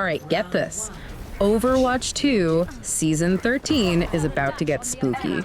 All right, get this. Overwatch 2 Season 13 is about to get spooky.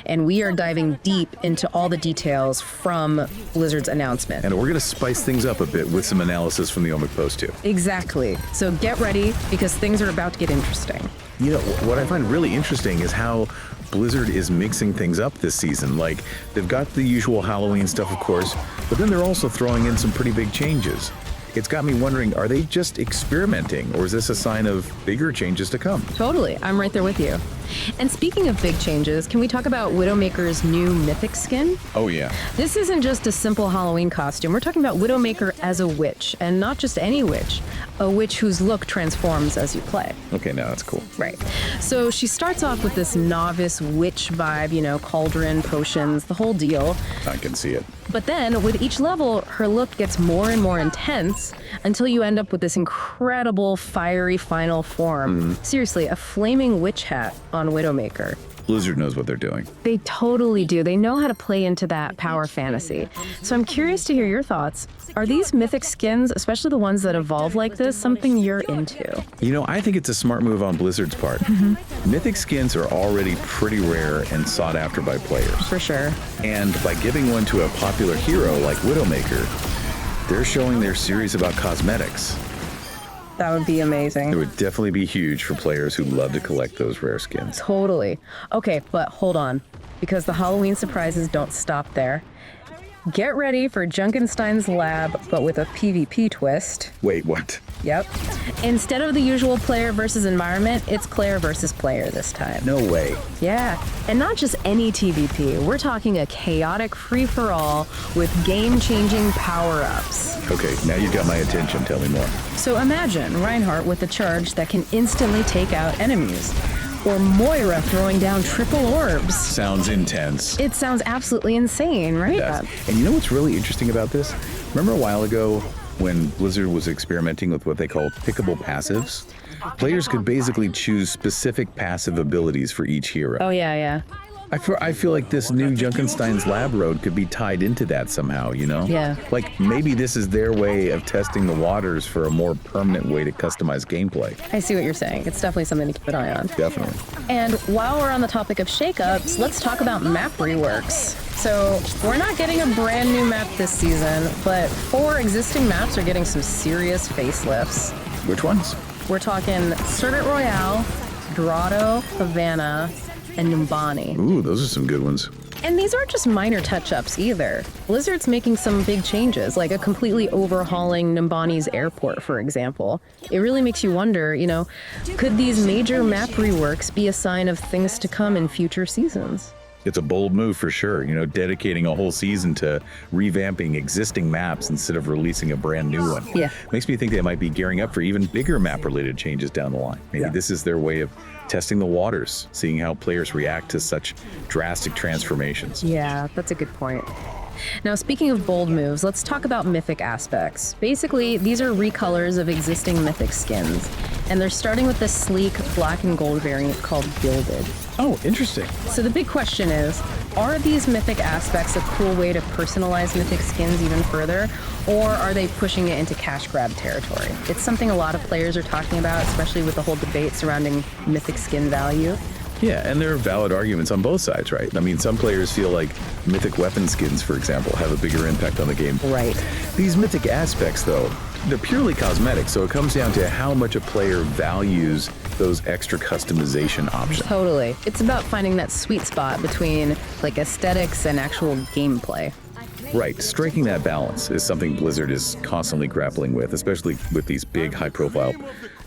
And we are diving deep into all the details from Blizzard's announcement. And we're going to spice things up a bit with some analysis from the Omic Post too. Exactly. So get ready, because things are about to get interesting. You know, what I find really interesting is how Blizzard is mixing things up this season. Like, they've got the usual Halloween stuff, of course, but then they're also throwing in some pretty big changes. It's got me wondering, are they just experimenting, or is this a sign of bigger changes to come? Totally. I'm right there with you. And speaking of big changes, can we talk about Widowmaker's new Mythic skin? Oh, yeah. This isn't just a simple Halloween costume. We're talking about Widowmaker as a witch, and not just any witch, a witch whose look transforms as you play. Okay, now that's cool. Right. So she starts off with this novice witch vibe, you know, cauldron, potions, the whole deal. I can see it. But then, with each level, her look gets more and more intense until you end up with this incredible fiery final form. Seriously, a flaming witch hat on Widowmaker. Blizzard knows what they're doing. They totally do. They know how to play into that power fantasy. So I'm curious to hear your thoughts. Are these mythic skins, especially the ones that evolve like this, something you're into? You know, I think it's a smart move on Blizzard's part. Mythic skins are already pretty rare and sought after by players. For sure. And by giving one to a popular hero like Widowmaker, they're showing they're serious about cosmetics. That would be amazing. It would definitely be huge for players who love to collect those rare skins. Totally. Okay, but hold on, because the Halloween surprises don't stop there. Get ready for Junkenstein's lab, but with a PvP twist. Wait, what? Yep. Instead of the usual player versus environment, it's player versus player this time. No way. Yeah, and not just any TvP. We're talking a chaotic free-for-all with game-changing power-ups. Okay, now you've got my attention. Tell me more. So imagine Reinhardt with a charge that can instantly take out enemies. Or Moira throwing down triple orbs. Sounds intense. It sounds absolutely insane, right? Yes. And you know what's really interesting about this? Remember a while ago when Blizzard was experimenting with what they call pickable passives? Players could basically choose specific passive abilities for each hero. Oh, yeah. I feel like this new Junkenstein's lab road could be tied into that somehow, you know? Yeah. Like, maybe this is their way of testing the waters for a more permanent way to customize gameplay. I see what you're saying. It's definitely something to keep an eye on. Definitely. And while we're on the topic of shakeups, let's talk about map reworks. So we're not getting a brand new map this season, but 4 existing maps are getting some serious facelifts. Which ones? We're talking Circuit Royale, Dorado, Havana, and Numbani. Ooh, those are some good ones. And these aren't just minor touch-ups either. Blizzard's making some big changes, like a completely overhauling Numbani's airport, for example. It really makes you wonder, you know, could these major map reworks be a sign of things to come in future seasons? It's a bold move for sure, you know, dedicating a whole season to revamping existing maps instead of releasing a brand new one. Yeah. Makes me think they might be gearing up for even bigger map-related changes down the line. Maybe this is their way of testing the waters, seeing how players react to such drastic transformations. Yeah, that's a good point. Now, speaking of bold moves, let's talk about Mythic Aspects. Basically, these are recolors of existing Mythic skins, and they're starting with the sleek black and gold variant called Gilded. Oh, interesting. So the big question is, are these Mythic Aspects a cool way to personalize Mythic skins even further, or are they pushing it into cash grab territory? It's something a lot of players are talking about, especially with the whole debate surrounding Mythic skin value. Yeah, and there are valid arguments on both sides, right? I mean, some players feel like Mythic weapon skins, for example, have a bigger impact on the game. Right. These Mythic Aspects, though, they're purely cosmetic, so it comes down to how much a player values those extra customization options. Totally. It's about finding that sweet spot between, like, aesthetics and actual gameplay. Right, striking that balance is something Blizzard is constantly grappling with, especially with these big, high-profile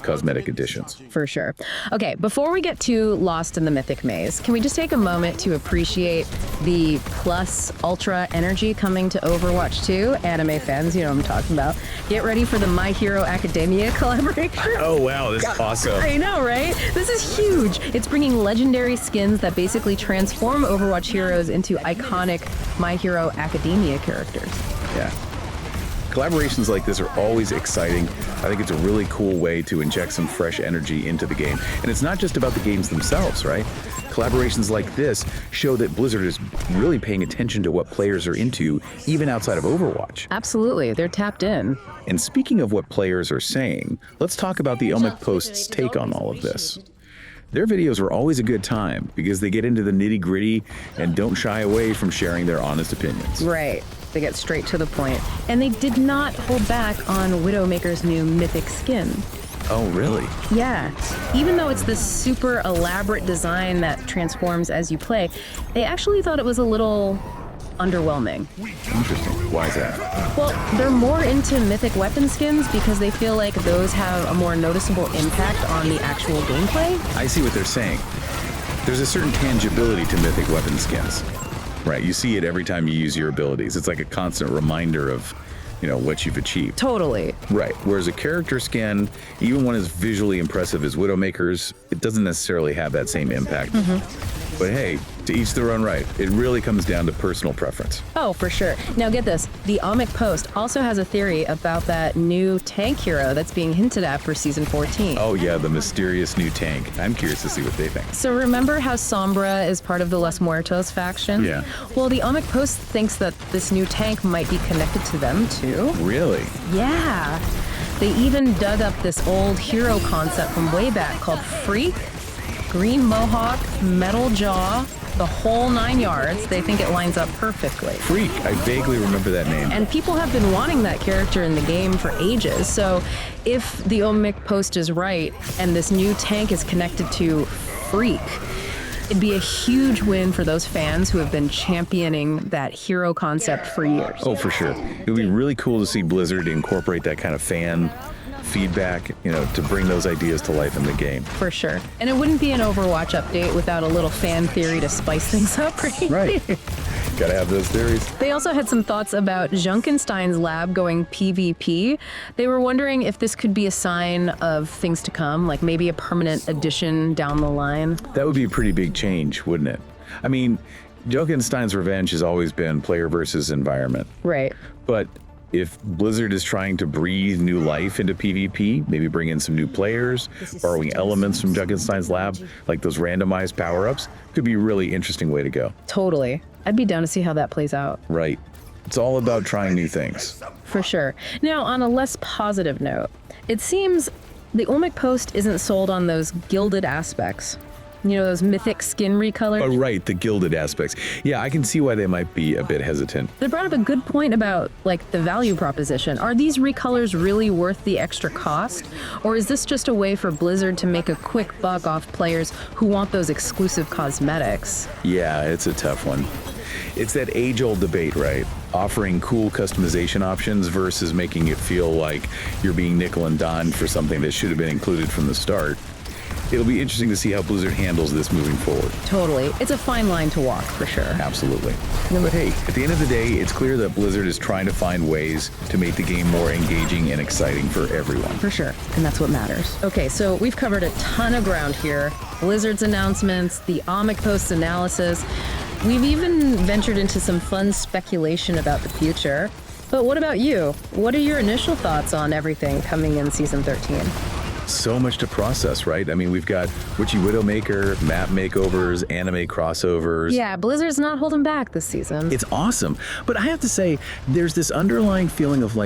cosmetic additions. For sure. Okay, before we get too lost in the Mythic maze, can we just take a moment to appreciate the plus ultra energy coming to Overwatch 2? Anime fans, you know what I'm talking about. Get ready for the My Hero Academia collaboration. Oh, wow, this is awesome. I know, right? This is huge. It's bringing legendary skins that basically transform Overwatch heroes into iconic My Hero Academia characters. Yeah. Collaborations like this are always exciting. I think it's a really cool way to inject some fresh energy into the game. And it's not just about the games themselves, right? Collaborations like this show that Blizzard is really paying attention to what players are into, even outside of Overwatch. Absolutely, they're tapped in. And speaking of what players are saying, let's talk about the OMIC Post's take on all of this. Their videos are always a good time because they get into the nitty-gritty and don't shy away from sharing their honest opinions. Right. They get straight to the point. And they did not hold back on Widowmaker's new Mythic skin. Oh, really? Yeah. Even though it's this super elaborate design that transforms as you play, they actually thought it was a little underwhelming. Interesting. Why is that? Well, they're more into mythic weapon skins because they feel like those have a more noticeable impact on the actual gameplay. I see what they're saying. There's a certain tangibility to mythic weapon skins. Right, you see it every time you use your abilities. It's like a constant reminder of, what you've achieved. Totally. Right, whereas a character skin, even one as visually impressive as Widowmaker's, it doesn't necessarily have that same impact. But hey, to each their own right. It really comes down to personal preference. Oh, for sure. Now get this, the OMIC Post also has a theory about that new tank hero that's being hinted at for Season 14. Oh yeah, the mysterious new tank. I'm curious to see what they think. So remember how Sombra is part of the Los Muertos faction? Yeah. Well, the OMIC Post thinks that this new tank might be connected to them too. Really? Yeah. They even dug up this old hero concept from way back called Freak. Green mohawk, metal jaw, the whole 9 yards. They think it lines up perfectly. Freak, I vaguely remember that name. And people have been wanting that character in the game for ages. So if the OMIC Post is right and this new tank is connected to Freak, it'd be a huge win for those fans who have been championing that hero concept for years. Oh, for sure. It would be really cool to see Blizzard incorporate that kind of fan feedback, to bring those ideas to life in the game. For sure. And it wouldn't be an Overwatch update without a little fan theory to spice things up, right? Right. Gotta have those theories. They also had some thoughts about Junkenstein's lab going PvP. They were wondering if this could be a sign of things to come, like maybe a permanent addition down the line. That would be a pretty big change, wouldn't it? I mean, Junkenstein's revenge has always been player versus environment. Right. But if Blizzard is trying to breathe new life into PvP, maybe bring in some new players, borrowing elements from Junkenstein's lab, like those randomized power-ups, could be a really interesting way to go. Totally. I'd be down to see how that plays out. Right. It's all about trying new things. For sure. Now, on a less positive note, it seems the OMIC Post isn't sold on those gilded aspects. Those mythic skin recolors. Oh, right, the gilded aspects. Yeah, I can see why they might be a bit hesitant. They brought up a good point about, the value proposition. Are these recolors really worth the extra cost? Or is this just a way for Blizzard to make a quick buck off players who want those exclusive cosmetics? Yeah, it's a tough one. It's that age-old debate, right? Offering cool customization options versus making it feel like you're being nickel and dimed for something that should have been included from the start. It'll be interesting to see how Blizzard handles this moving forward. Totally. It's a fine line to walk, for sure. Absolutely. But hey, at the end of the day, it's clear that Blizzard is trying to find ways to make the game more engaging and exciting for everyone. For sure. And that's what matters. Okay, so we've covered a ton of ground here. Blizzard's announcements, the OMIC Post's analysis. We've even ventured into some fun speculation about the future. But what about you? What are your initial thoughts on everything coming in Season 13? So much to process, right? I mean, we've got Witchy Widowmaker, map makeovers, anime crossovers. Yeah, Blizzard's not holding back this season. It's awesome. But I have to say, there's this underlying feeling of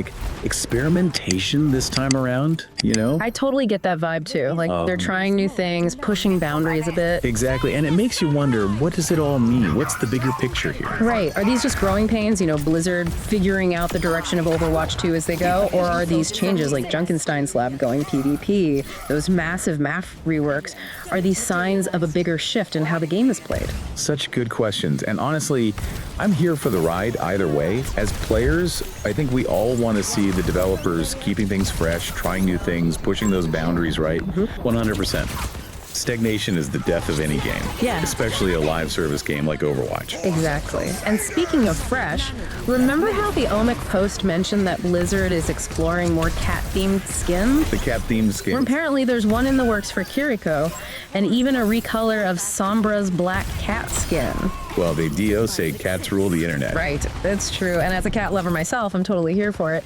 experimentation this time around, I totally get that vibe too. They're trying new things, pushing boundaries a bit. Exactly. And it makes you wonder, what does it all mean? What's the bigger picture here? Right. Are these just growing pains, Blizzard figuring out the direction of Overwatch 2 as they go? Or are these changes like Junkenstein's lab going PvP? Those massive map reworks, are these signs of a bigger shift in how the game is played? Such good questions. And honestly, I'm here for the ride either way. As players, I think we all want to see the developers keeping things fresh, trying new things, pushing those boundaries, right? 100%. Stagnation is the death of any game, Yeah. especially a live service game like Overwatch. Exactly. And speaking of fresh, remember how the OMIC post mentioned that Blizzard is exploring more cat-themed skins? The cat-themed skin. Apparently there's one in the works for Kiriko, and even a recolor of Sombra's black cat skin. Well, the DO say cats rule the internet. Right, it's true. And as a cat lover myself, I'm totally here for it.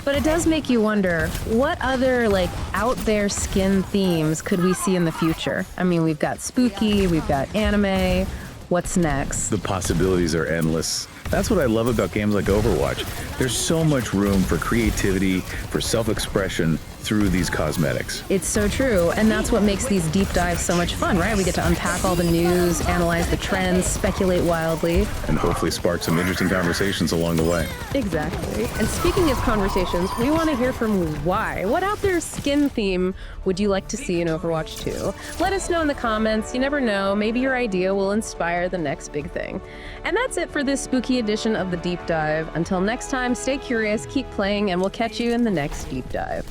But it does make you wonder, what other, like, out there skin themes could we see in the future? I mean, we've got spooky, we've got anime. What's next? The possibilities are endless. That's what I love about games like Overwatch. There's so much room for creativity, for self-expression through these cosmetics. It's so true, and that's what makes these deep dives so much fun, right? We get to unpack all the news, analyze the trends, speculate wildly. And hopefully spark some interesting conversations along the way. Exactly. And speaking of conversations, we want to hear from why. What out there skin theme would you like to see in Overwatch 2? Let us know in the comments. You never know, maybe your idea will inspire the next big thing. And that's it for this spooky edition of the Deep Dive. Until next time, stay curious, keep playing, and we'll catch you in the next Deep Dive.